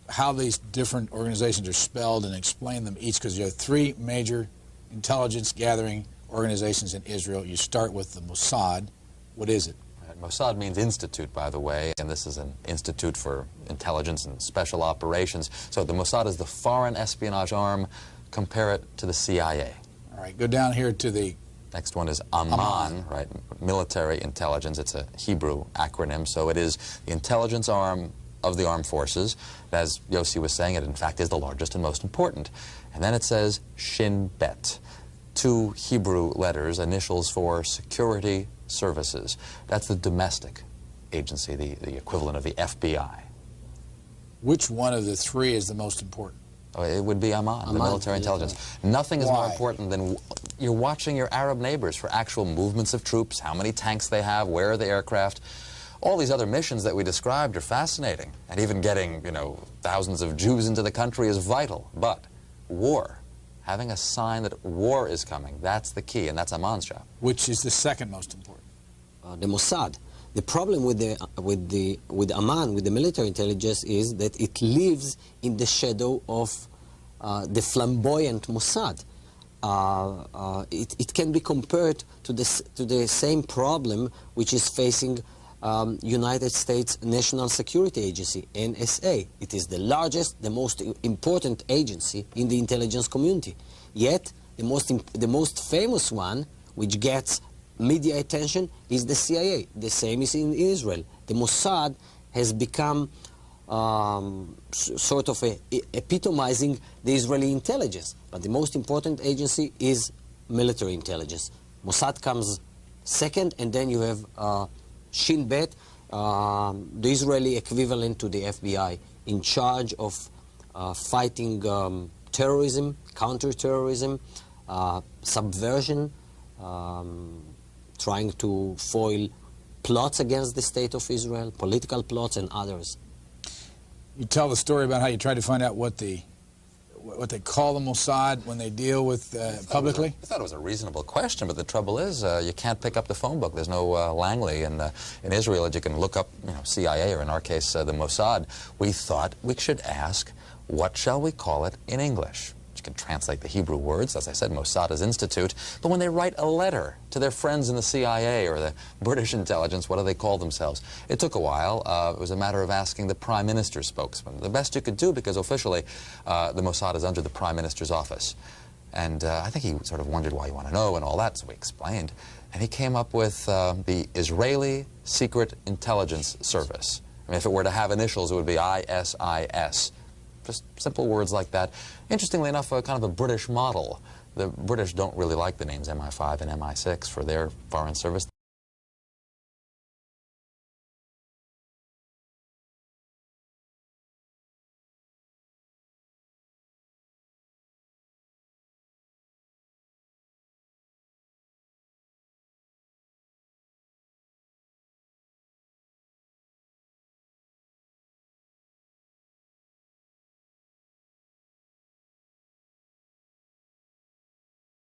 how these different organizations are spelled and explain them each, because you have three major intelligence gathering organizations in Israel. You start with the Mossad. What is it? Mossad means institute, by the way, and this is an institute for intelligence and special operations. So the Mossad is the foreign espionage arm. Compare it to the CIA. All right, go down here to the... Next one is Amman, right? Military intelligence. It's a Hebrew acronym, so it is the intelligence arm of the armed forces. As Yossi was saying, it in fact is the largest and most important. And then it says Shin Bet, two Hebrew letters, initials for security services. That's the domestic agency, the equivalent of the FBI. Which one of the three is the most important? Oh, it would be Amman, the military intelligence. Nothing is more important than you're watching your Arab neighbors for actual movements of troops, how many tanks they have, where are the aircraft. All these other missions that we described are fascinating, and even getting, you know, thousands of Jews into the country is vital. But war, having a sign that war is coming, that's the key, and that's Amman's job. Which is the second most important? The Mossad. The problem with Amman, with the military intelligence, is that it lives in the shadow of the flamboyant Mossad. It can be compared to the same problem which is facing United States National Security Agency, NSA. It is the largest, the most important agency in the intelligence community. Yet, the most famous one, which gets media attention, is the CIA. The same is in Israel. The Mossad has become sort of epitomizing the Israeli intelligence. But the most important agency is military intelligence. Mossad comes second, and then you have Shin Bet, the Israeli equivalent to the FBI, in charge of fighting terrorism, counter-terrorism, subversion, trying to foil plots against the state of Israel, political plots and others. You tell the story about how you tried to find out what they call the Mossad when they deal with publicly? I thought it was a reasonable question, but the trouble is you can't pick up the phone book. There's no Langley in Israel that you can look up, you know, CIA, or in our case the Mossad. We thought we should ask, what shall we call it in English? You can translate the Hebrew words, as I said, Mossad is institute, but when they write a letter to their friends in the CIA or the British intelligence, what do they call themselves? It took a while. It was a matter of asking the Prime Minister's spokesman. The best you could do, because officially the Mossad is under the Prime Minister's office. And I think he sort of wondered why you want to know and all that, so we explained. And he came up with the Israeli Secret Intelligence Service. I mean, if it were to have initials, it would be ISIS. Just simple words like that. Interestingly enough, kind of a British model. The British don't really like the names MI5 and MI6 for their foreign service.